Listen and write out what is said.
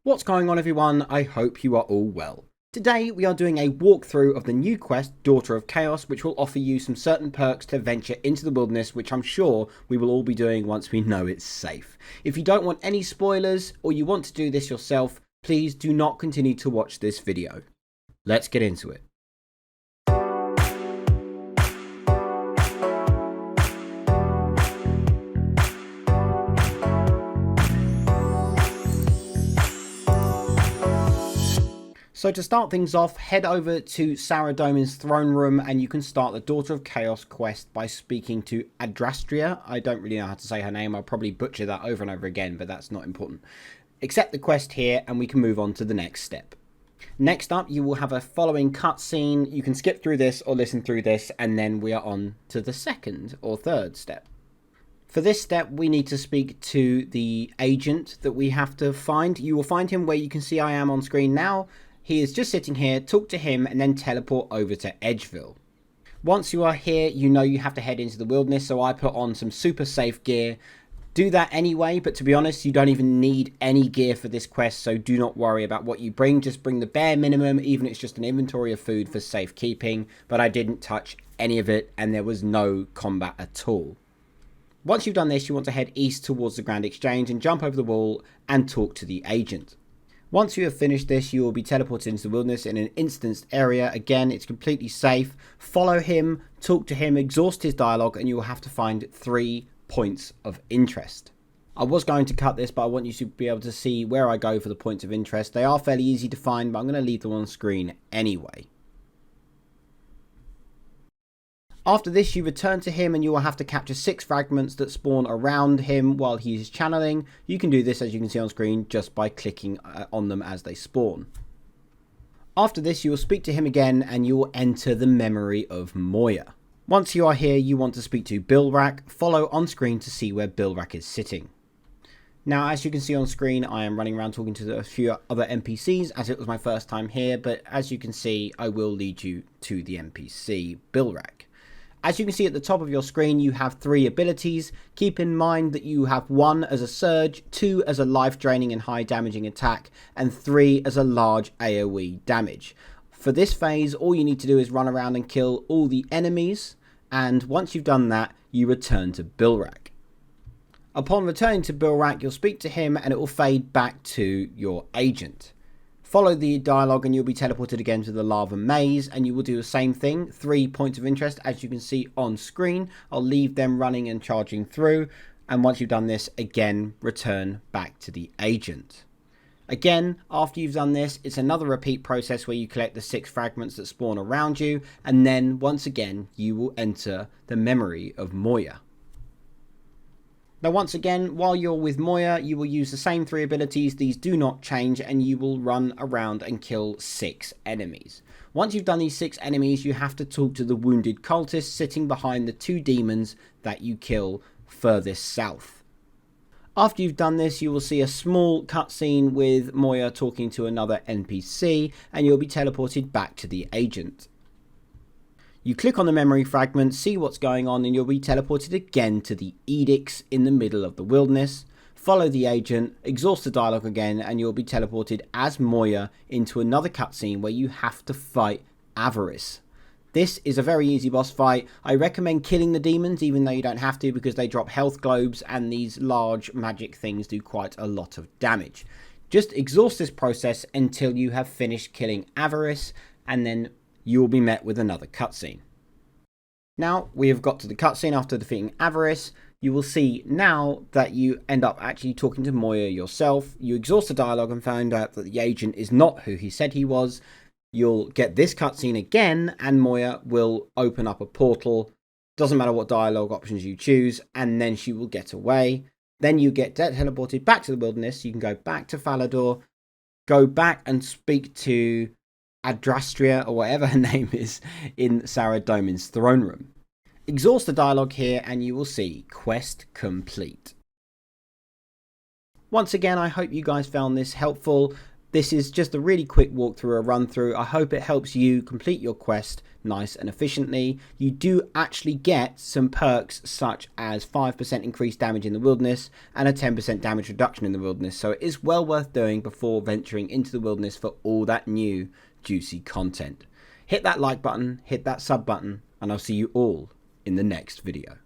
What's going on, everyone? I hope you are all well. Today we are doing a walkthrough of the new quest, Daughter of Chaos, which will offer you some certain perks to venture into the wilderness, which I'm sure we will all be doing once we know it's safe. If you don't want any spoilers, or you want to do this yourself, please do not continue to watch this video. Let's get into it. So to start things off, head over to Saradomin's throne room and you can start the Daughter of Chaos quest by speaking to Adrastria. I don't really know how to say her name. I'll probably butcher that over and over again, but that's not important. Accept the quest here and we can move on to the next step. Next up, you will have a following cutscene. You can skip through this or listen through this, and then we are on to the second or third step. For this step, we need to speak to the agent that we have to find. You will find him where you can see I am on screen now. He is just sitting here. Talk to him and then teleport over to Edgeville. Once you are here, you know you have to head into the wilderness, so I put on some super safe gear. Do that anyway, but to be honest, you don't even need any gear for this quest, so do not worry about what you bring. Just bring the bare minimum, even if it's just an inventory of food for safekeeping, but I didn't touch any of it and there was no combat at all. Once you've done this, you want to head east towards the Grand Exchange and jump over the wall and talk to the agent. Once you have finished this, you will be teleported into the wilderness in an instanced area. Again, it's completely safe. Follow him, talk to him, exhaust his dialogue, and you will have to find 3 points of interest. I was going to cut this, but I want you to be able to see where I go for the points of interest. They are fairly easy to find, but I'm going to leave them on screen anyway. After this, you return to him and you will have to capture 6 fragments that spawn around him while he is channeling. You can do this, as you can see on screen, just by clicking on them as they spawn. After this, you will speak to him again and you will enter the memory of Moya. Once you are here, you want to speak to Bilrak. Follow on screen to see where Bilrak is sitting. Now, as you can see on screen, I am running around talking to a few other NPCs as it was my first time here, but as you can see, I will lead you to the NPC, Bilrak. As you can see at the top of your screen, you have 3 abilities. Keep in mind that you have 1 as a surge, 2 as a life draining and high damaging attack, and 3 as a large AoE damage. For this phase, all you need to do is run around and kill all the enemies, and once you've done that, you return to Bilrak. Upon returning to Bilrak, you'll speak to him and it will fade back to your agent. Follow the dialogue and you'll be teleported again to the lava maze, and you will do the same thing. 3 points of interest, as you can see on screen. I'll leave them running and charging through, and once you've done this, again, return back to the agent. Again, after you've done this, it's another repeat process where you collect the 6 fragments that spawn around you, and then once again, you will enter the memory of Moya. Now once again, while you're with Moya, you will use the same 3 abilities. These do not change, and you will run around and kill 6 enemies. Once you've done these 6 enemies, you have to talk to the wounded cultist sitting behind the 2 demons that you kill furthest south. After you've done this, you will see a small cutscene with Moya talking to another NPC, and you'll be teleported back to the agent. You click on the memory fragment, see what's going on, and you'll be teleported again to the edicts in the middle of the wilderness. Follow the agent, exhaust the dialogue again, and you'll be teleported as Moya into another cutscene where you have to fight Avarice. This is a very easy boss fight. I recommend killing the demons, even though you don't have to, because they drop health globes and these large magic things do quite a lot of damage. Just exhaust this process until you have finished killing Avarice, and then you will be met with another cutscene. Now we have got to the cutscene after defeating Avarice. You will see now that you end up actually talking to Moya yourself. You exhaust the dialogue and find out that the agent is not who he said he was. You'll get this cutscene again and Moya will open up a portal. Doesn't matter what dialogue options you choose, and then she will get away. Then you get teleported back to the wilderness. You can go back to Falador, go back and speak to Adrastria, or whatever her name is, in Saradomin's throne room. Exhaust the dialogue here and you will see quest complete. Once again, I hope you guys found this helpful. This is just a really quick walkthrough, a run through. I hope it helps you complete your quest nice and efficiently. You do actually get some perks such as 5% increased damage in the wilderness and a 10% damage reduction in the wilderness. So it is well worth doing before venturing into the wilderness for all that new juicy content. Hit that like button, hit that sub button, and I'll see you all in the next video.